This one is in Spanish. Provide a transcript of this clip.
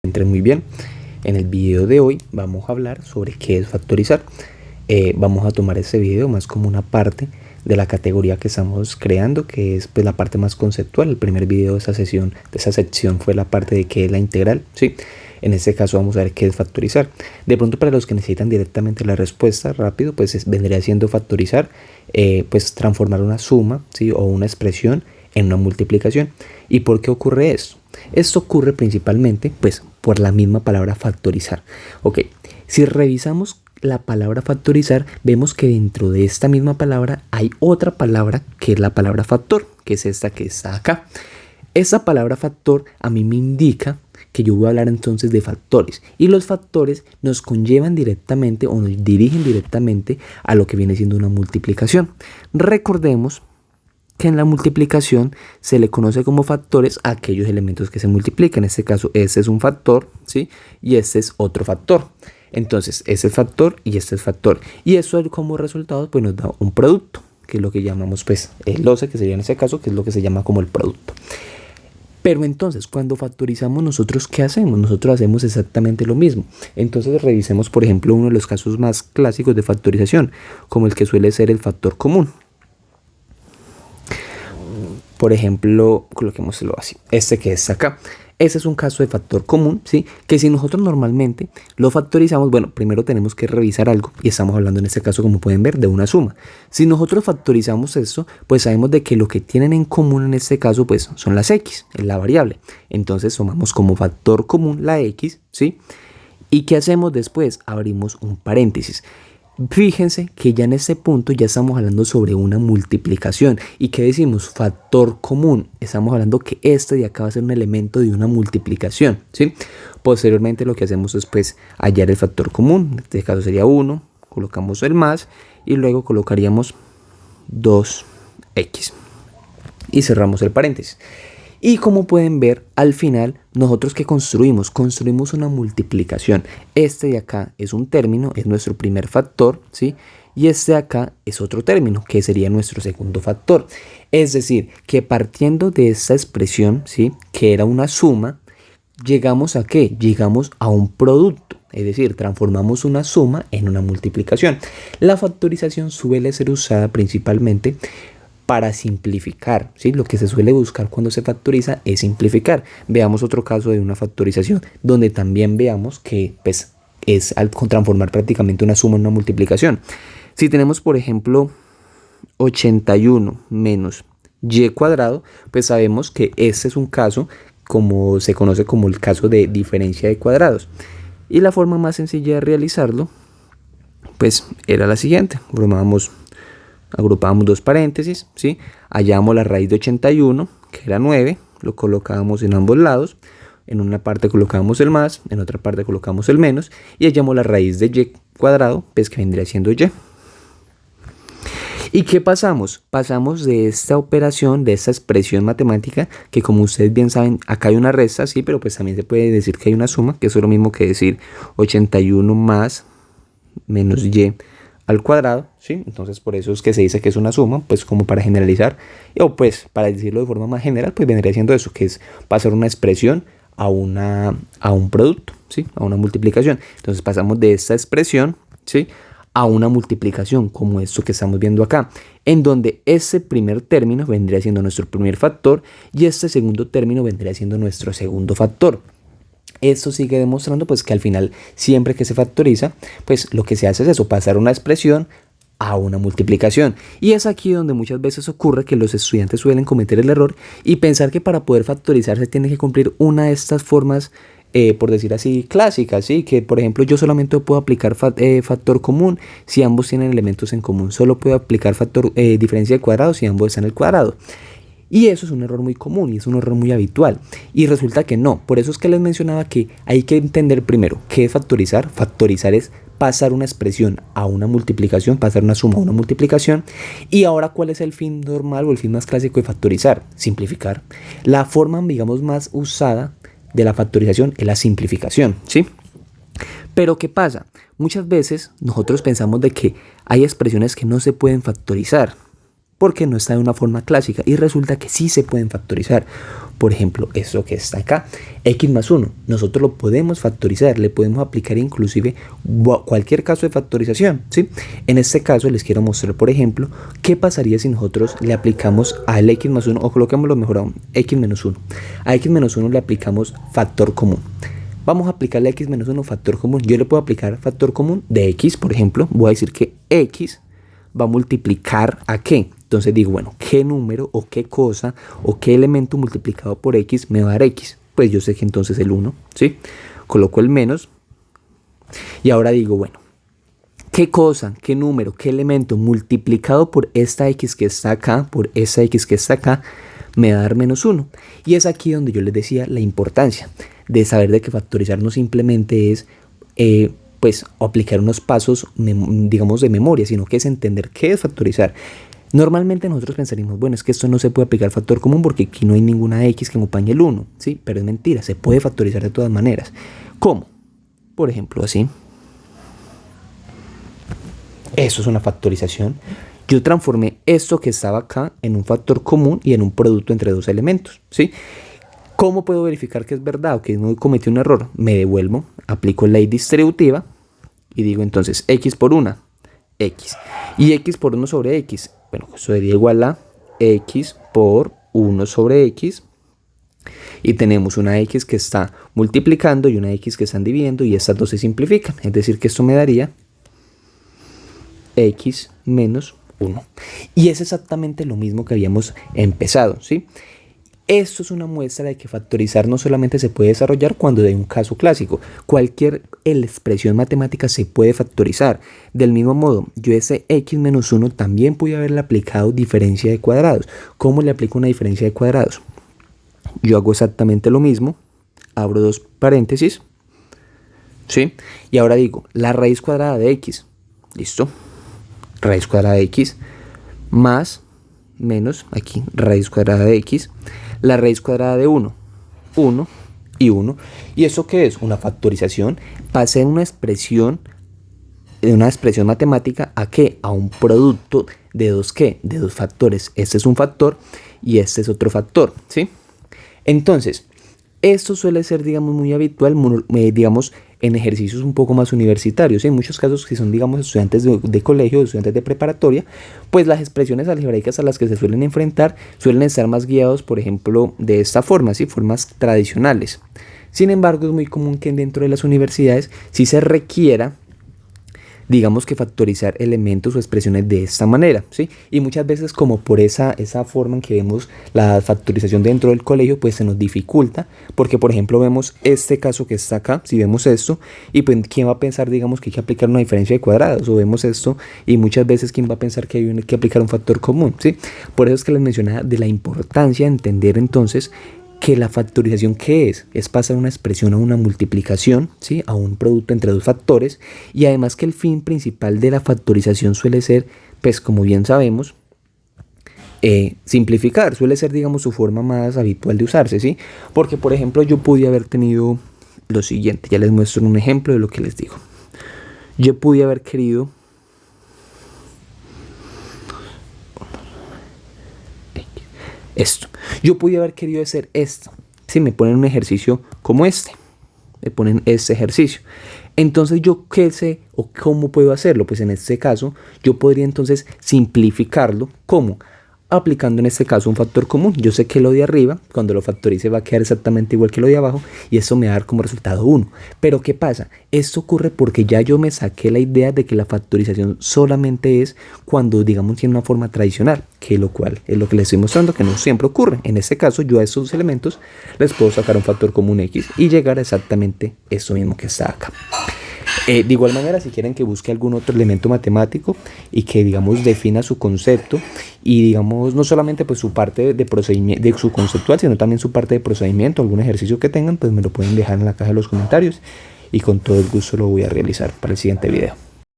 encuentren muy bien. En el video de hoy vamos a hablar sobre qué es factorizar. Vamos a tomar este video más como una parte de la categoría que estamos creando, que es pues la parte más conceptual. El primer video de esa sección fue la parte de qué es la integral, ¿sí? En este caso vamos a ver qué es factorizar. De pronto, para los que necesitan directamente la respuesta rápido, pues vendría siendo factorizar, pues transformar una suma, ¿sí? O una expresión en una multiplicación. ¿Y por qué ocurre esto? Esto ocurre principalmente pues por la misma palabra factorizar. Ok, si revisamos la palabra factorizar, vemos que dentro de esta misma palabra hay otra palabra que es la palabra factor, que es esta que está acá. Esa palabra factor a mí me indica que yo voy a hablar entonces de factores, y los factores nos conllevan directamente o nos dirigen directamente a lo que viene siendo una multiplicación. Recordemos que en la multiplicación se le conoce como factores a aquellos elementos que se multiplican. En este caso, este es un factor, ¿sí? Y este es otro factor. Entonces, este es factor y este es factor. Y eso como resultado pues nos da un producto, que es lo que llamamos pues el loce, que sería en este caso, que es lo que se llama como el producto. Pero entonces, cuando factorizamos, nosotros ¿qué hacemos? Nosotros hacemos exactamente lo mismo. Entonces revisemos, por ejemplo, uno de los casos más clásicos de factorización, como el que suele ser el factor común. Por ejemplo, coloquémoslo así, este que está acá. Ese es un caso de factor común, ¿sí? Que si nosotros normalmente lo factorizamos, bueno, primero tenemos que revisar algo, y estamos hablando en este caso, como pueden ver, de una suma. Si nosotros factorizamos esto, pues sabemos de que lo que tienen en común en este caso, pues son las x, es la variable. Entonces tomamos como factor común la x, ¿sí? ¿Y qué hacemos después? Abrimos un paréntesis. Fíjense que ya en este punto ya estamos hablando sobre una multiplicación. ¿Y qué decimos? Factor común. Estamos hablando que este de acá va a ser un elemento de una multiplicación, ¿sí? Posteriormente lo que hacemos es pues hallar el factor común. En este caso sería 1, colocamos el más y luego colocaríamos 2x y cerramos el paréntesis. Y como pueden ver, al final, nosotros ¿qué construimos? Construimos una multiplicación. Este de acá es un término, es nuestro primer factor, ¿sí? Y este de acá es otro término, que sería nuestro segundo factor. Es decir, que partiendo de esta expresión, ¿sí? Que era una suma, ¿llegamos a qué? Llegamos a un producto. Es decir, transformamos una suma en una multiplicación. La factorización suele ser usada principalmente para simplificar, ¿sí? Lo que se suele buscar cuando se factoriza es simplificar. Veamos otro caso de una factorización donde también veamos que pues, es al transformar prácticamente una suma en una multiplicación. Si tenemos, por ejemplo, 81 menos y cuadrado, pues sabemos que este es un caso como se conoce como el caso de diferencia de cuadrados. Y la forma más sencilla de realizarlo pues era la siguiente. Agrupábamos dos paréntesis, ¿sí? Hallamos la raíz de 81, que era 9, lo colocábamos en ambos lados. En una parte colocábamos el más, en otra parte colocamos el menos, y hallamos la raíz de y cuadrado, pues que vendría siendo y. ¿Y qué pasamos? Pasamos de esta operación, de esta expresión matemática, que como ustedes bien saben, acá hay una resta, sí, pero pues también se puede decir que hay una suma, que eso es lo mismo que decir 81 más menos y al cuadrado, ¿sí? Entonces por eso es que se dice que es una suma, pues como para generalizar, o pues para decirlo de forma más general, pues vendría siendo eso, que es pasar una expresión a un producto, ¿sí? A una multiplicación. Entonces pasamos de esta expresión, ¿sí? A una multiplicación, como esto que estamos viendo acá, en donde ese primer término vendría siendo nuestro primer factor y este segundo término vendría siendo nuestro segundo factor. Esto sigue demostrando pues que al final, siempre que se factoriza, pues lo que se hace es eso, pasar una expresión a una multiplicación. Y es aquí donde muchas veces ocurre que los estudiantes suelen cometer el error y pensar que para poder factorizar se tiene que cumplir una de estas formas, por decir así, clásicas, ¿sí? Que por ejemplo yo solamente puedo aplicar factor común si ambos tienen elementos en común. Solo puedo aplicar diferencia de cuadrados si ambos están en el cuadrado. Y eso es un error muy común y es un error muy habitual. Y resulta que no. Por eso es que les mencionaba que hay que entender primero qué es factorizar. Factorizar es pasar una expresión a una multiplicación, pasar una suma a una multiplicación. Y ahora, ¿cuál es el fin normal o el fin más clásico de factorizar? Simplificar. La forma, digamos, más usada de la factorización es la simplificación, ¿sí? Pero ¿qué pasa? Muchas veces nosotros pensamos de que hay expresiones que no se pueden factorizar. porque no está de una forma clásica y resulta que sí se pueden factorizar. Por ejemplo, esto que está acá, x más 1, nosotros lo podemos factorizar, le podemos aplicar inclusive cualquier caso de factorización, ¿sí? En este caso les quiero mostrar, por ejemplo, qué pasaría si nosotros le aplicamos al x más 1, o coloquémoslo mejor aún, x menos 1. A x menos 1 le aplicamos factor común. Vamos a aplicarle a x menos 1 factor común. Yo le puedo aplicar factor común de x, por ejemplo. Voy a decir que x va a multiplicar ¿a qué? Entonces digo, bueno, ¿qué número o qué cosa o qué elemento multiplicado por x me va a dar x? Pues yo sé que entonces el 1, ¿sí? Coloco el menos y ahora digo, bueno, ¿qué cosa, qué número, qué elemento multiplicado por esta x que está acá, por esa x que está acá, me va a dar menos 1? Y es aquí donde yo les decía la importancia de saber de que factorizar no simplemente es pues aplicar unos pasos, digamos, de memoria, sino que es entender qué es factorizar. Normalmente nosotros pensaríamos, bueno, es que esto no se puede aplicar factor común porque aquí no hay ninguna x que acompañe el 1, ¿sí? Pero es mentira, se puede factorizar de todas maneras. ¿Cómo? Por ejemplo, así. Eso es una factorización. Yo transformé esto que estaba acá en un factor común y en un producto entre dos elementos, ¿sí? ¿Cómo puedo verificar que es verdad o que no cometí un error? Me devuelvo, aplico ley distributiva y digo entonces x por 1, x. Y x por 1 sobre x, bueno, eso sería igual a x por 1 sobre x. Y tenemos una x que está multiplicando y una x que están dividiendo y estas dos se simplifican. Es decir, que esto me daría x menos 1. Y es exactamente lo mismo que habíamos empezado, ¿sí? Esto es una muestra de que factorizar no solamente se puede desarrollar cuando hay un caso clásico. Cualquier expresión matemática se puede factorizar. Del mismo modo, yo ese x menos 1 también pude haberle aplicado diferencia de cuadrados. ¿Cómo le aplico una diferencia de cuadrados? Yo hago exactamente lo mismo. Abro dos paréntesis. ¿Sí? Y ahora digo, la raíz cuadrada de x. ¿Listo? Raíz cuadrada de x más menos, aquí, raíz cuadrada de x, la raíz cuadrada de 1, 1 y 1. ¿Y eso qué es? Una factorización. Pasé de una expresión matemática a ¿qué? A un producto de dos ¿qué? De dos factores. Este es un factor y este es otro factor, ¿sí? Entonces, esto suele ser, digamos, muy habitual, digamos, en ejercicios un poco más universitarios. En muchos casos, si son, digamos, estudiantes de colegio, estudiantes de preparatoria, pues las expresiones algebraicas a las que se suelen enfrentar suelen estar más guiados, por ejemplo, de esta forma, ¿sí? Formas tradicionales. Sin embargo, es muy común que dentro de las universidades sí se requiera, digamos, que factorizar elementos o expresiones de esta manera, ¿sí? Y muchas veces, como por esa forma en que vemos la factorización dentro del colegio, pues se nos dificulta, porque por ejemplo vemos este caso que está acá, si vemos esto, y pues ¿quién va a pensar, digamos, que hay que aplicar una diferencia de cuadrados? O vemos esto, y muchas veces ¿quién va a pensar que hay que aplicar un factor común? ¿Sí? Por eso es que les mencionaba de la importancia de entender entonces que la factorización, ¿qué es? Es pasar una expresión a una multiplicación, ¿sí? A un producto entre dos factores, y además que el fin principal de la factorización suele ser, pues como bien sabemos, simplificar, suele ser, digamos, su forma más habitual de usarse, ¿sí? Porque, por ejemplo, yo pude haber tenido lo siguiente, ya les muestro un ejemplo de lo que les digo. Yo pude haber querido esto. Yo pude haber querido hacer esto. Si me ponen un ejercicio como este, me ponen este ejercicio. Entonces, ¿yo qué sé o cómo puedo hacerlo? Pues en este caso, yo podría entonces simplificarlo. ¿Cómo? Aplicando en este caso un factor común. Yo sé que lo de arriba, cuando lo factorice, va a quedar exactamente igual que lo de abajo y eso me va a dar como resultado 1. Pero ¿qué pasa? Esto ocurre porque ya yo me saqué la idea de que la factorización solamente es cuando, digamos, tiene una forma tradicional, que lo cual es lo que les estoy mostrando que no siempre ocurre. En este caso, yo a estos elementos les puedo sacar un factor común x y llegar a exactamente esto mismo que está acá. De igual manera, si quieren que busque algún otro elemento matemático y que, digamos, defina su concepto y, digamos, no solamente pues su parte de procedimiento, de su conceptual, sino también su parte de procedimiento, algún ejercicio que tengan, pues me lo pueden dejar en la caja de los comentarios y con todo el gusto lo voy a realizar para el siguiente video.